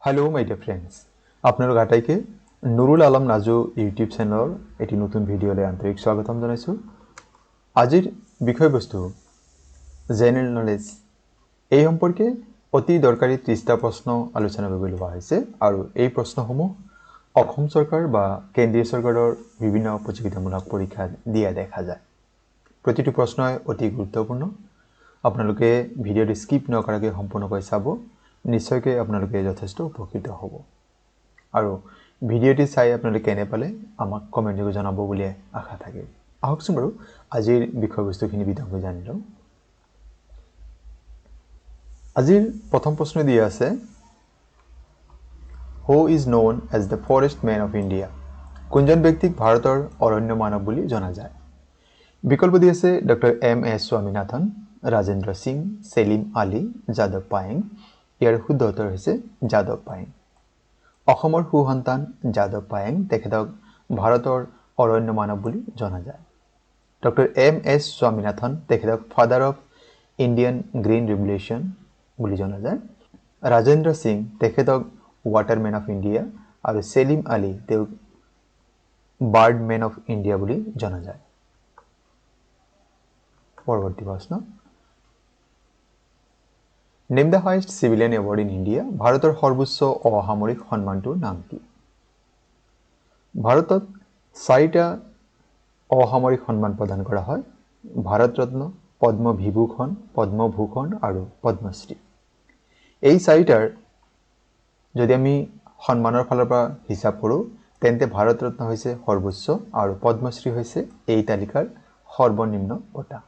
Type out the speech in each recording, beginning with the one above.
Hello my dear friends, আপোনালোক আটাইকে Nurul Alam Naju YouTube চেনেলৰ এটি নতুন ভিডিঅ'লৈ আন্তৰিক স্বাগতম জনাইছোঁ। আজিৰ বিষয়বস্তু জেনেৰেল নলেজ। এই সম্পৰ্কে অতি দৰকাৰী 30টা প্ৰশ্ন আলোচনা কৰিবলৈ লোৱা হৈছে আৰু এই প্ৰশ্নসমূহ অসম চৰকাৰ বা কেন্দ্ৰীয় চৰকাৰৰ বিভিন্ন প্ৰতিযোগিতামূলক পৰীক্ষাত দিয়া দেখা যায়। প্ৰতিটো প্ৰশ্নই অতি গুৰুত্বপূৰ্ণ। আপোনালোকে ভিডিঅ'টো স্কিপ নকৰাকৈ সম্পূৰ্ণকৈ চাব। নিশ্চয়কৈ আপোনালোকে যথেষ্ট উপকৃত হ'ব আৰু ভিডিঅ'টি চাই আপোনালোকে কেনে পালে আমাক কমেণ্ট কৰি জনাব বুলি আশা থাকে। আহকচোন বাৰু আজিৰ বিষয়বস্তুখিনি বিতংকৈ জানি লওঁ। আজিৰ প্ৰথম প্ৰশ্ন দিয়া আছে, who is known as the forest man of India? কোনজন ব্যক্তিক ভাৰতৰ অৰণ্য মানৱ বুলি জনা যায়? বিকল্প দি আছে ডক্টৰ M.S. স্বামীনাথন, ৰাজেন্দ্ৰ সিং, সেলিম আলী, যাদৱ পায়েং। ইয়াৰ শুদ্ধ উত্তৰ হৈছে যাদৱ পায়েং। অসমৰ সুসন্তান যাদৱ পায়েং, তেখেতক ভাৰতৰ অৰণ্য মানৱ বুলি জনা যায়। Doctor M.S. স্বামীনাথন, তেখেতক father of Indian green revolution বুলি জনা যায়। ৰাজেন্দ্ৰ সিং, তেখেতক ৱাটাৰমেন অফ ইণ্ডিয়া আৰু সেলিম আলী, তেওঁক বাৰ্ডমেন অফ ইণ্ডিয়া বুলি জনা যায়। পৰৱৰ্তী প্ৰশ্ন, name the highest civilian award in India. ভাৰতৰ সৰ্বোচ্চ অসামৰিক সন্মানটোৰ নাম কি? ভাৰতত 4টা অসামৰিক সন্মান প্ৰদান কৰা হয়: ভাৰত ৰত্ন, পদ্মবিভূষণ, পদ্মভূষণ আৰু পদ্মশ্ৰী। এই 4টাৰ যদি আমি সন্মানৰ ফালৰ পৰা হিচাপ কৰোঁ তেন্তে ভাৰত ৰত্ন হৈছে সৰ্বোচ্চ আৰু পদ্মশ্ৰী হৈছে এই তালিকাৰ সৰ্বনিম্ন বঁটা।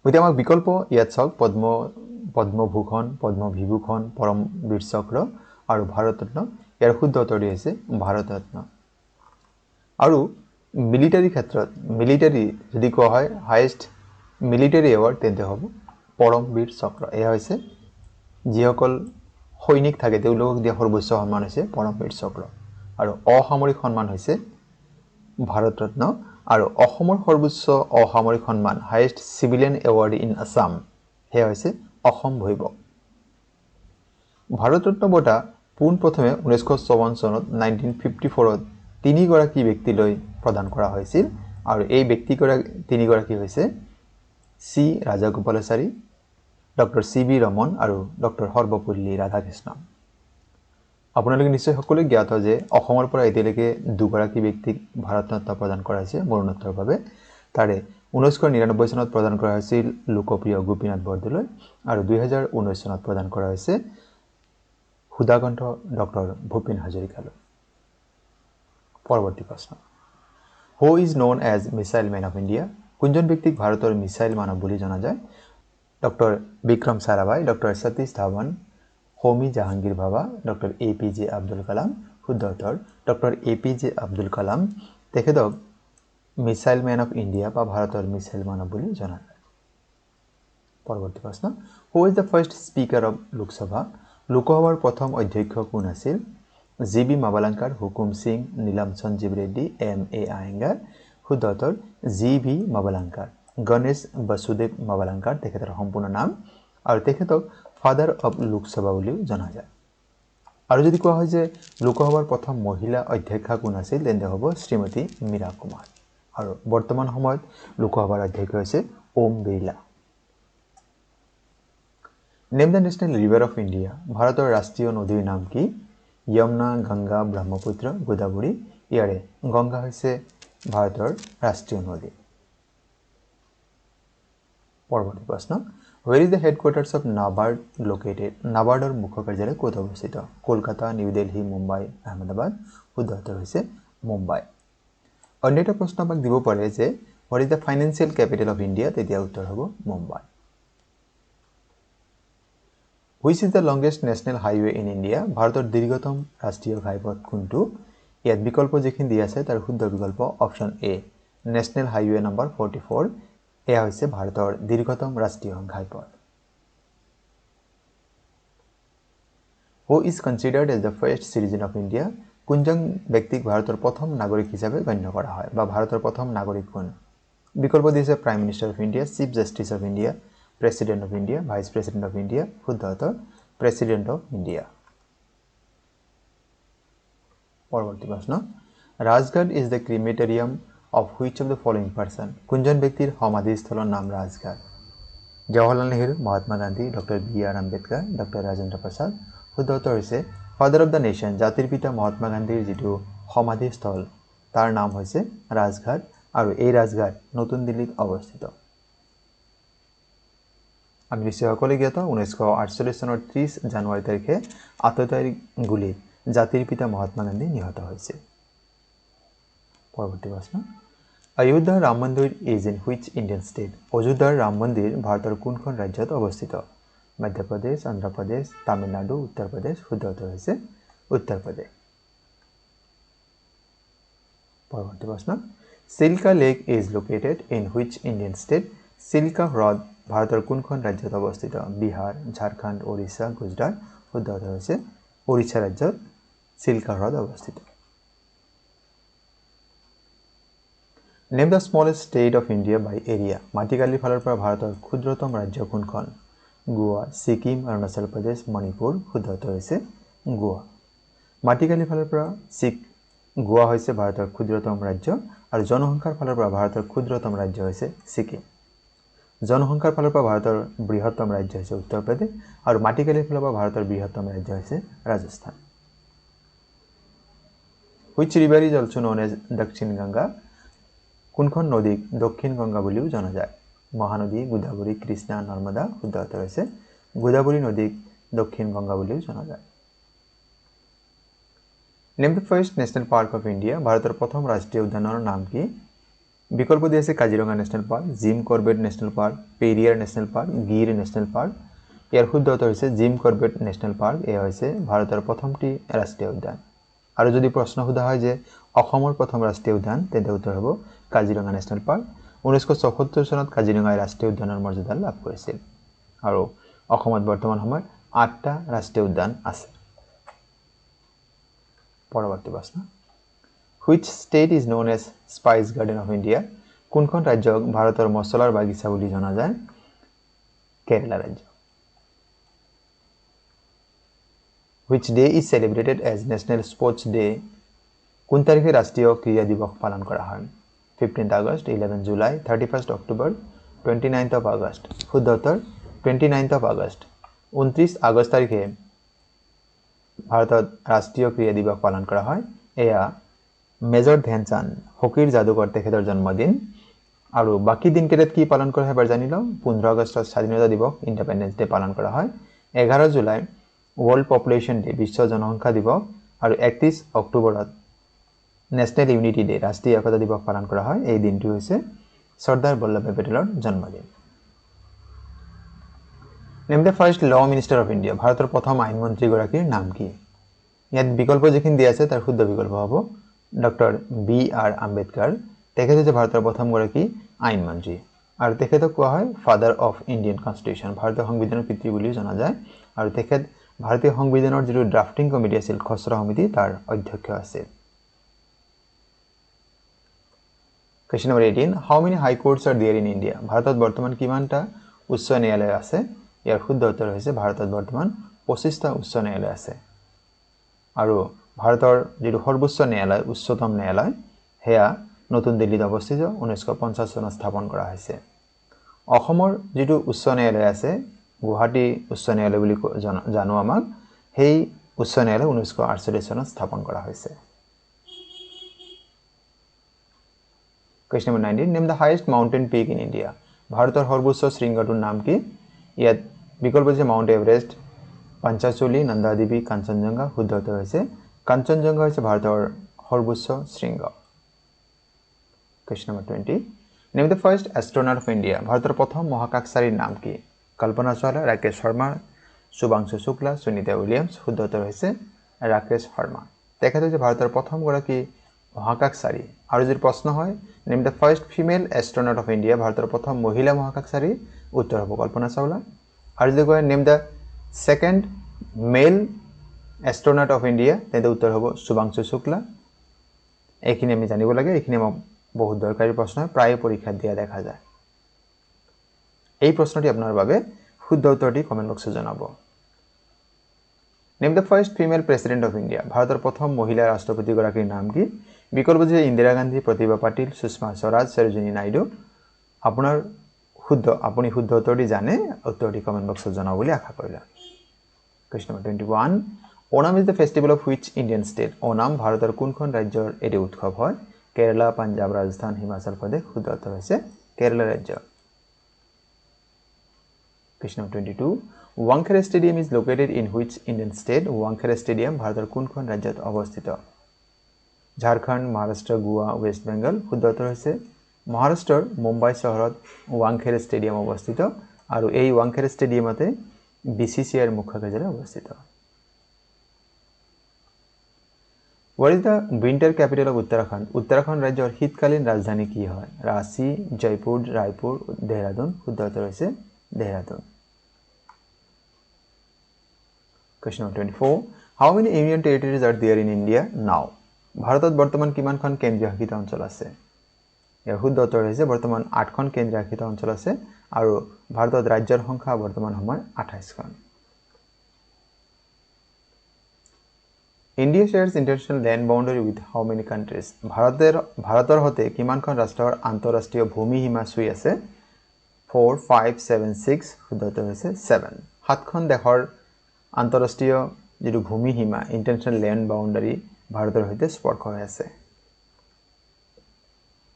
গতিকে আমাক বিকল্প ইয়াত চাওক, পদ্মভূষণ, পদ্মবিভূষণ, পৰমবীৰ চক্ৰ আৰু ভাৰত ৰত্ন। ইয়াৰ শুদ্ধ উত্তৰ হৈছে ভাৰত ৰত্ন। আৰু মিলিটাৰী ক্ষেত্ৰত যদি কোৱা হয় হাইয়েষ্ট মিলিটাৰী এৱাৰ্ড তেন্তে হ'ব পৰমবীৰ চক্ৰ। এয়া হৈছে যিসকল সৈনিক থাকে তেওঁলোকক দিয়া সৰ্বোচ্চ সন্মান হৈছে পৰমবীৰ চক্ৰ আৰু অসামৰিক সন্মান হৈছে ভাৰত ৰত্ন। আৰু অসমৰ সৰ্বোচ্চ অসামৰিক সন্মান highest civilian award in Assam, সেয়া হৈছে অসম ভৈৰৱ। ভাৰত ৰত্ন বঁটা পোনপ্ৰথমে 1954 চনত 1954ত 3গৰাকী ব্যক্তিলৈ প্ৰদান কৰা হৈছিল আৰু এই তিনিগৰাকী হৈছে C Rajagopalachari, doctor C.V. Raman আৰু ডক্টৰ সৰ্বপল্লী ৰাধাকৃষ্ণন। আপোনালোকে নিশ্চয় সকলোৱে জ্ঞাত যে অসমৰ পৰা এতিয়ালৈকে 2গৰাকী ব্যক্তিক ভাৰত ৰত্ন প্ৰদান কৰা হৈছে মৰণোত্তৰৰ বাবে। তাৰে 1999 চনত প্ৰদান কৰা হৈছিল লোকপ্ৰিয় গোপীনাথ বৰদলৈ আৰু 2019 চনত প্ৰদান কৰা হৈছে সুধাকণ্ঠ ডক্টৰ ভূপেন হাজৰিকালৈ। পৰৱৰ্তী প্ৰশ্ন, who is known as missile man of India? কোনজন ব্যক্তিক ভাৰতৰ মিছাইল মানৱ বুলি জনা যায়? Doctor Vikram Sarabhai, doctor Satish Dhawan, Homi Jahangir Bhabha, doctor APJ Abdul Kalam. শুদ্ধ উত্তৰ ডক্টৰ APJ আব্দুল কালাম, তেখেতক মিছাইল মেন অফ ইণ্ডিয়া বা ভাৰতৰ মিছাইল মানৱ বুলি জনা যায়। পৰৱৰ্তী প্ৰশ্ন, who is the first speaker of Lok Sabha? লোকসভাৰ প্ৰথম অধ্যক্ষ কোন আছিল? G.B. মাভালাংকাৰ, হুকুম সিং, নীলম সঞ্জীৱ ৰেড্ডী, M.A. আয়েংগাৰ। শুদ্ধ উত্তৰ G.B. মাভালাংকাৰ। গণেশ বসুদেৱ মাভালাংকাৰ তেখেতৰ সম্পূৰ্ণ নাম আৰু তেখেতক ফাদাৰ অফ লোকসভা বুলিও জনা যায়। আৰু যদি কোৱা হয় যে লোকসভাৰ প্ৰথম মহিলা অধ্যক্ষা কোন আছিল তেন্তে হ'ব শ্ৰীমতী মীৰা কুমাৰ আৰু বৰ্তমান সময়ত লোকসভাৰ অধ্যক্ষ হৈছে Om Birla. Name the national river of India. ভাৰতৰ ৰাষ্ট্ৰীয় নদীৰ নাম কি? যমুনা, গংগা, ব্ৰহ্মপুত্ৰ, গোদাবৰী। ইয়াৰে গংগা হৈছে ভাৰতৰ ৰাষ্ট্ৰীয় নদী। পৰৱৰ্তী প্ৰশ্ন, where is the headquarters of NABARD located? নাবাৰ্ডৰ মুখ্য কাৰ্যালয় ক'ত অৱস্থিত? কলকাতা, নিউ দিল্লী, মুম্বাই, আহমেদাবাদ। শুদ্ধ উত্তৰ হৈছে মুম্বাই। অন্য এটা প্ৰশ্ন আমাক দিব পাৰে যে what is the financial capital of India? তেতিয়া উত্তৰ হ'ব Mumbai. Which is the longest national highway in India? ভাৰতৰ দীৰ্ঘতম ৰাষ্ট্ৰীয় ঘাইপথ কোনটো? ইয়াত বিকল্প যিখিনি দিয়া আছে তাৰ শুদ্ধ বিকল্প option A, national highway number 44। এয়া হৈছে ভাৰতৰ দীৰ্ঘতম ৰাষ্ট্ৰীয় ঘাইপথ। Who is considered as the first citizen of India? কোনজন ব্যক্তিক ভাৰতৰ প্ৰথম নাগৰিক হিচাপে গণ্য কৰা হয় বা ভাৰতৰ প্ৰথম নাগৰিক কোন? বিকল্প দিছে prime minister of India, chief justice of India, president of India, vice president of India. শুদ্ধ উত্তৰ প্ৰেচিডেণ্ট অফ ইণ্ডিয়া। পৰৱৰ্তী প্ৰশ্ন Rajghat is the crematorium of which of the following person কোনজন ব্যক্তিৰ সমাধিস্থলৰ নাম Rajghat Jawaharlal Nehru Mahatma Gandhi doctor B R Ambedkar doctor Rajendra Prasad শুদ্ধ উত্তৰ হৈছে ফাদাৰ অফ দ্য নেশ্যন জাতিৰ পিতা মহাত্মা গান্ধীৰ যিটো সমাধিস্থল তাৰ নাম হৈছে ৰাজঘাট আৰু এই ৰাজঘাট নতুন দিল্লীত অৱস্থিত আমি নিশ্চয় সকলোৱে জ্ঞাত 1948 চনৰ 30 জানুৱাৰী তাৰিখে আততায়ী গুলীত জাতিৰ পিতা মহাত্মা গান্ধী নিহত হৈছিল পৰৱৰ্তী প্ৰশ্ন অযোধ্যাৰ ৰাম মন্দিৰ is in which Indian state অযোধ্যাৰ ৰাম মন্দিৰ ভাৰতৰ কোনখন ৰাজ্যত অৱস্থিত মধ্যপ্ৰদেশ অন্ধ্ৰপ্ৰদেশ তামিলনাডু উত্তৰ প্ৰদেশ শুদ্ধ উত্তৰ হৈছে উত্তৰ প্ৰদেশ পৰৱৰ্তী প্ৰশ্ন Chilka lake is located in which Indian state Chilka হ্ৰদ ভাৰতৰ কোনখন ৰাজ্যত অৱস্থিত বিহাৰ ঝাৰখণ্ড ওড়িশা গুজৰাট শুদ্ধ উত্তৰ হৈছে ওড়িশা ৰাজ্যত চিল্কা হ্ৰদ অৱস্থিত name the smallest state of India by area মাটিকালিৰ ফালৰ পৰা ভাৰতৰ ক্ষুদ্ৰতম ৰাজ্য কোনখন গোৱা ছিকিম অৰুণাচল প্ৰদেশ মণিপুৰ শুদ্ধ উত্তৰ হৈছে গোৱা মাটিকালিৰ ফালৰ পৰা গোৱা হৈছে ভাৰতৰ ক্ষুদ্ৰতম ৰাজ্য আৰু জনসংখ্যাৰ ফালৰ পৰা ভাৰতৰ ক্ষুদ্ৰতম ৰাজ্য হৈছে ছিকিম জনসংখ্যাৰ ফালৰ পৰা ভাৰতৰ বৃহত্তম ৰাজ্য হৈছে উত্তৰ প্ৰদেশ আৰু মাটিকালিৰ ফালৰ পৰা ভাৰতৰ বৃহত্তম ৰাজ্য হৈছে Rajasthan which river is also known as Dakshin Ganga কোনখন নদীক দক্ষিণ গংগা বুলিও জনা যায় মহানদী গোদাবৰী কৃষ্ণা নৰ্মদা শুদ্ধ উত্তৰ হৈছে গোদাবৰী নদীক দক্ষিণ গংগা বুলিও জনা যায় name the first national park of India ভাৰতৰ প্ৰথম ৰাষ্ট্ৰীয় উদ্যানৰ নাম কি বিকল্প দি আছে Kaziranga national park Jim Corbett national park Periyar national park Gir national park ইয়াৰ শুদ্ধ উত্তৰ হৈছে জিম কৰবেট নেশ্যনেল পাৰ্ক এয়া হৈছে ভাৰতৰ প্ৰথমটি ৰাষ্ট্ৰীয় উদ্যান আৰু যদি প্ৰশ্ন সোধা হয় যে অসমৰ প্ৰথম ৰাষ্ট্ৰীয় উদ্যান তেন্তে উত্তৰ হ'ব কাজিৰঙা নেশ্যনেল পাৰ্ক 1974 চনত কাজিৰঙাই ৰাষ্ট্ৰীয় উদ্যানৰ মৰ্যাদা লাভ কৰিছিল আৰু অসমত বৰ্তমান সময়ত 8টা ৰাষ্ট্ৰীয় উদ্যান আছে পৰৱৰ্তী প্ৰশ্ন which state is known as spice garden of India কোনখন ৰাজ্যক ভাৰতৰ মছলাৰ বাগিচা বুলি জনা যায় কেৰালা ৰাজ্য which day is celebrated as national sports day কোন তাৰিখে ৰাষ্ট্ৰীয় ক্ৰীড়া দিৱস পালন কৰা হয় 15th August 11 July 31st October 29th of August শুদ্ধ উত্তৰ 29th of আগষ্ট 29 আগষ্ট তাৰিখে ভাৰতত ৰাষ্ট্ৰীয় ক্ৰীড়া দিৱস পালন কৰা হয় এয়া মেজৰ ধ্যানচাঁদ হকীৰ যাদুকৰ তেখেতৰ জন্মদিন আৰু বাকি দিনকেইটাত কি পালন কৰা হয় এবাৰ জানি লওঁ 15 আগষ্টত স্বাধীনতা দিৱস ইণ্ডিপেণ্ডেন্স ডে পালন কৰা হয় 11 জুলাই ৱৰ্ল্ড পপুলেশ্যন ডে বিশ্ব জনসংখ্যা দিৱস আৰু 31 অক্টোবৰত নেশ্যনেল ইউনিটি ডে ৰাষ্ট্ৰীয় একতা দিৱস পালন কৰা হয় এই দিনটো হৈছে চৰ্দাৰ বল্লভভাই পেটেলৰ জন্মদিন name the first law minister of India ভাৰতৰ প্ৰথম আইন মন্ত্ৰীগৰাকীৰ নাম কি ইয়াত বিকল্প যিখিনি দিয়া আছে তাৰ শুদ্ধ বিকল্প হ'ব ডক্টৰ বি আৰ আম্বেদকাৰ তেখেত হৈছে ভাৰতৰ প্ৰথমগৰাকী আইন মন্ত্ৰী আৰু তেখেতক কোৱা হয় ফাদাৰ অফ ইণ্ডিয়ান কনষ্টিটিউশ্যন ভাৰতীয় সংবিধানৰ পিতৃ বুলিও জনা যায় আৰু তেখেত ভাৰতীয় সংবিধানৰ যিটো ড্ৰাফটিং কমিটি আছিল খচৰা সমিতি তাৰ অধ্যক্ষ আছিল Question number 18. How many high courts are there in India? ভাৰতত বৰ্তমান কিমানটা উচ্চ ন্যায়ালয় আছে ইয়াৰ শুদ্ধ উত্তৰ হৈছে ভাৰতত বৰ্তমান 25টা উচ্চ ন্যায়ালয় আছে আৰু ভাৰতৰ যিটো সৰ্বোচ্চ ন্যায়ালয় উচ্চতম ন্যায়ালয় হেয়া নতুন দিল্লীত অৱস্থিত 1950 চনত স্থাপন কৰা হৈছে অসমৰ যিটো উচ্চ ন্যায়ালয় আছে গুৱাহাটী উচ্চ ন্যায়ালয় বুলি জানো আমাক সেই উচ্চ ন্যায়ালয় 1948 চনত স্থাপন কৰা হৈছে Question number 19. Name the highest mountain peak in India. ভাৰতৰ সৰ্বোচ্চ শৃংগটোৰ নাম কি ইয়াত বিকল্প আছে মাউণ্ট এভাৰেষ্ট পাঞ্চাচলি নন্দা দেৱী কাঞ্চনজঙ্ঘা শুদ্ধ উত্তৰ হৈছে কাঞ্চনজঙ্ঘা হৈছে ভাৰতৰ সৰ্বোচ্চ শৃংগ Question number 20. Name the first astronaut of India. ভাৰতৰ প্ৰথম মহাকাশচাৰীৰ নাম কি কল্পনা চাওলা ৰাকেশ শৰ্মা শুভাংশু শুক্লা সুনিতা উইলিয়ামছ শুদ্ধ উত্তৰ হৈছে ৰাকেশ শৰ্মা তেখেত হৈছে ভাৰতৰ প্ৰথমগৰাকী মহাকাশচাৰী আৰু যদি প্ৰশ্ন হয় name the first female astronaut of India ভাৰতৰ প্ৰথম মহিলা মহাকাশচাৰী উত্তৰ হ'ব কল্পনা চাওলা আৰু যদি কয় name the second male astronaut of India তেন্তে উত্তৰ হ'ব শুভাংশু শুক্লা এইখিনি আমি জানিব লাগে এইখিনি আমাক বহুত দৰকাৰী প্ৰশ্ন প্ৰায় পৰীক্ষাত দিয়া দেখা যায় এই প্ৰশ্নটি আপোনাৰ বাবে শুদ্ধ উত্তৰটি কমেন্ট বক্সত জনাব name the first female president of India ভাৰতেৰ প্ৰথম মহিলা ৰাষ্ট্ৰপতিগৰাকীৰ নাম কি বিকল্প যে ইন্দিৰা গান্ধী প্ৰতিভা পাটিল সুষমা স্বৰাজ সৰোজিনী নাইডু আপোনাৰ আপুনি শুদ্ধ উত্তৰটি জানে উত্তৰটি কমেন্ট বক্সত জনাব বুলি আশা কৰিলোঁ Question number 21 Onam is the festival of which Indian state Onam ভাৰতৰ কোনখন ৰাজ্যৰ এটি উৎসৱ হয় কেৰালা পাঞ্জাব ৰাজস্থান হিমাচল প্ৰদেশ শুদ্ধ উত্তৰ হৈছে কেৰালা ৰাজ্য Question number 22 Wankhede Stadium is located in which Indian state Wankhede Stadium ভাৰতৰ কোনখন ৰাজ্যত অৱস্থিত ঝাৰখণ্ড মহাৰাষ্ট্ৰ গোৱা ওয়েস্ট বেংগল শুদ্ধ উত্তৰ হৈছে মহাৰাষ্ট্ৰৰ মুম্বাই চহৰত Wankhede Stadium অৱস্থিত আৰু এই Wankhede Stadiumতে BCCIৰ মুখ্য কাৰ্যালয় অৱস্থিত What is the winter capital of Uttarakhand? Uttarakhand ৰাজ্যৰ শীতকালীন ৰাজধানী কি হয়? ৰাঁচী, জয়পুৰ, ৰায়পুৰ, দেহৰাদুন। শুদ্ধ উত্তৰ হৈছে Dehradun. Question number 24. How many union territories are there in India now? ভাৰতত বৰ্তমান কিমানখন কেন্দ্ৰীয় শাসিত অঞ্চল আছে? ইয়াৰ শুদ্ধ উত্তৰ হৈছে বৰ্তমান 8খন কেন্দ্ৰীয় শাসিত অঞ্চল আছে আৰু ভাৰতত ৰাজ্যৰ সংখ্যা বৰ্তমান সময়ত 28খন। India shares international land boundary with how many countries? ভাৰতৰ হতে কিমানখন ৰাষ্ট্ৰৰ আন্তঃৰাষ্ট্ৰীয় ভূমি সীমা চুই আছে 4 5 7 6 শুদ্ধ উত্তৰ হৈছে 7 সাতখন দেশৰ আন্তঃৰাষ্ট্ৰীয় যেটো ভূমি সীমা ইন্টাৰনেশ্যনেল ল্যান্ড বাউন্ডাৰী ভাৰতৰ সৈতে স্পৰ্শ হৈ আছে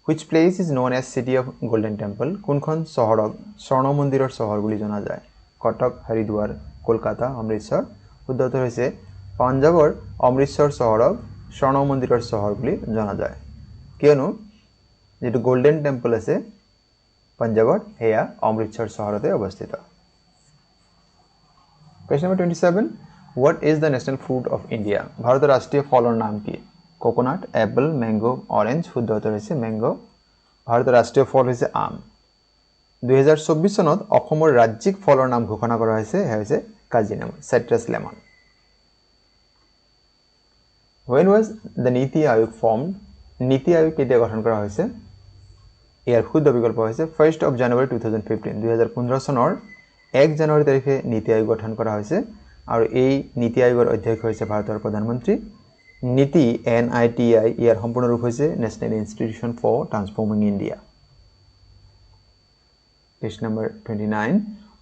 Which place is known as City of Golden Temple? কোনখন চহৰক স্বৰ্ণ মন্দিৰৰ চহৰ বুলি জনা যায় কটক হৰিদ্বাৰ কলকাতা অমৃতসৰ শুদ্ধ উত্তৰ হৈছে পাঞ্জাবৰ অমৃতসৰ চহৰক স্বৰ্ণ মন্দিৰৰ চহৰ বুলি জনা যায় কিয়নো যেটো গোল্ডেন টেম্পল আছে পাঞ্জাবৰ হেয়া অমৃতসৰ চহৰতে অৱস্থিত Question number 27 What is the national fruit of India? ভাৰতৰ ৰাষ্ট্ৰীয় ফলৰ নাম কি কোকোনাট এপল ম্যাঙ্গো অৰেঞ্জ শুদ্ধ উত্তৰ হৈছে ম্যাঙ্গো ভাৰতৰ ৰাষ্ট্ৰীয় ফল হৈছে আম 2024 চনত অসমৰ ৰাজ্যিক ফলৰ নাম ঘোষণা কৰা হৈছে হৈছে কাজিনেমু সাইট্ৰাছ lemon When was the Niti Aayog formed? Niti Aayog কেতিয়া গঠন কৰা হৈছে ইয়াৰ শুদ্ধ বিকল্প হৈছে 1st of January 2015 2015 চনৰ 1 জানুৱাৰী তাৰিখে নীতি আয়োগ গঠন কৰা হৈছে আৰু এই নীতি আয়োগৰ অধ্যক্ষ হৈছে ভাৰতৰ প্ৰধানমন্ত্ৰী নীতি NITI ইয়াৰ সম্পূৰ্ণ ৰূপ হৈছে national institution for transforming India Question number 29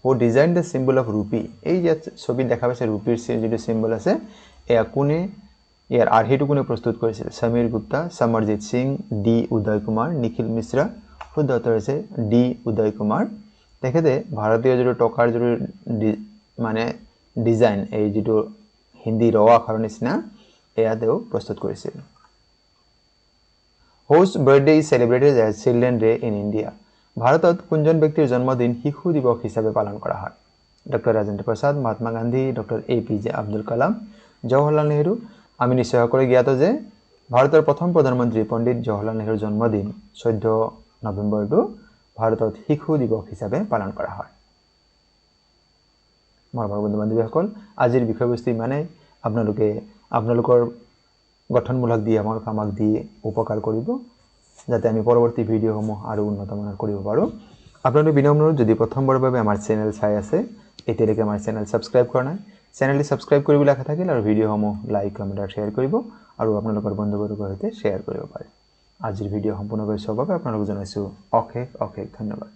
Who designed the symbol of rupee? এই যে ছবি দেখা পাইছে ৰূপীৰ যেটো সিম্বল আছে এয়া কোনে ইয়াৰ আৰ্হিটো কোনে প্ৰস্তুত কৰিছিল সমীৰ গুপ্তা সমৰজিৎ সিং ডি উদয় কুমাৰ নিখিল মিশ্ৰা শুদ্ধ উত্তৰ হৈছে ডি উদয় কুমাৰ তেখেতে ভাৰতীয় যেটো টকাৰ যেটো মানে ডিজাইন এই যেটো হিন্দী ৰ আখৰ নিচিনা এয়া দেও প্ৰস্তুত কৰিছিল Whose birthday is celebrated as Children Day in India? ভাৰতত কোনজন ব্যক্তিৰ জন্মদিন শিশু দিৱস হিচাপে পালন কৰা হয় ডক্টৰ ৰাজেন্দ্ৰ প্ৰসাদ মহাত্মা গান্ধী ডক্টৰ APJ আব্দুল কালাম জৱাহৰলাল নেহৰু আমি নিশ্চয় কৰি জ্ঞাত যে ভাৰতৰ প্ৰথম প্ৰধানমন্ত্ৰী পণ্ডিত জৱাহৰলাল নেহৰুৰ জন্মদিন 14 নৱেম্বৰটো ভাৰতত শিশু দিৱস হিচাপে পালন কৰা হয় মোৰ বন্ধু বান্ধৱীসকল আজিৰ বিষয়বস্তু মানে আপোনালোকৰ গঠনমূলক দি আমাক দি উপকাৰ কৰিব যাতে আমি পৰৱৰ্তী ভিডিঅসমূহ আৰু উন্নত মানৰ কৰিব পাৰো আপোনালোক বিনম্ৰ যদি প্ৰথমবাৰৰ বাবে আমাৰ চেনেল চাই আছে এতিয়ালৈকে আমাৰ চেনেল সাবস্ক্ৰাইব কৰা নাই চেনেলটি সাবস্ক্ৰাইব কৰিবলৈ আশা থাকিল আৰু ভিডিঅসমূহ লাইক কমেন্ট আৰু শেয়াৰ কৰিব আৰু আপোনালোকৰ বন্ধুবৰ্গৰ সৈতে শেয়াৰ কৰিব পাৰে আজিৰ ভিডিঅ সম্পূৰ্ণ কৰি চাবৰ বাবে আপোনালোকক জনাইছো অশেষ ধন্যবাদ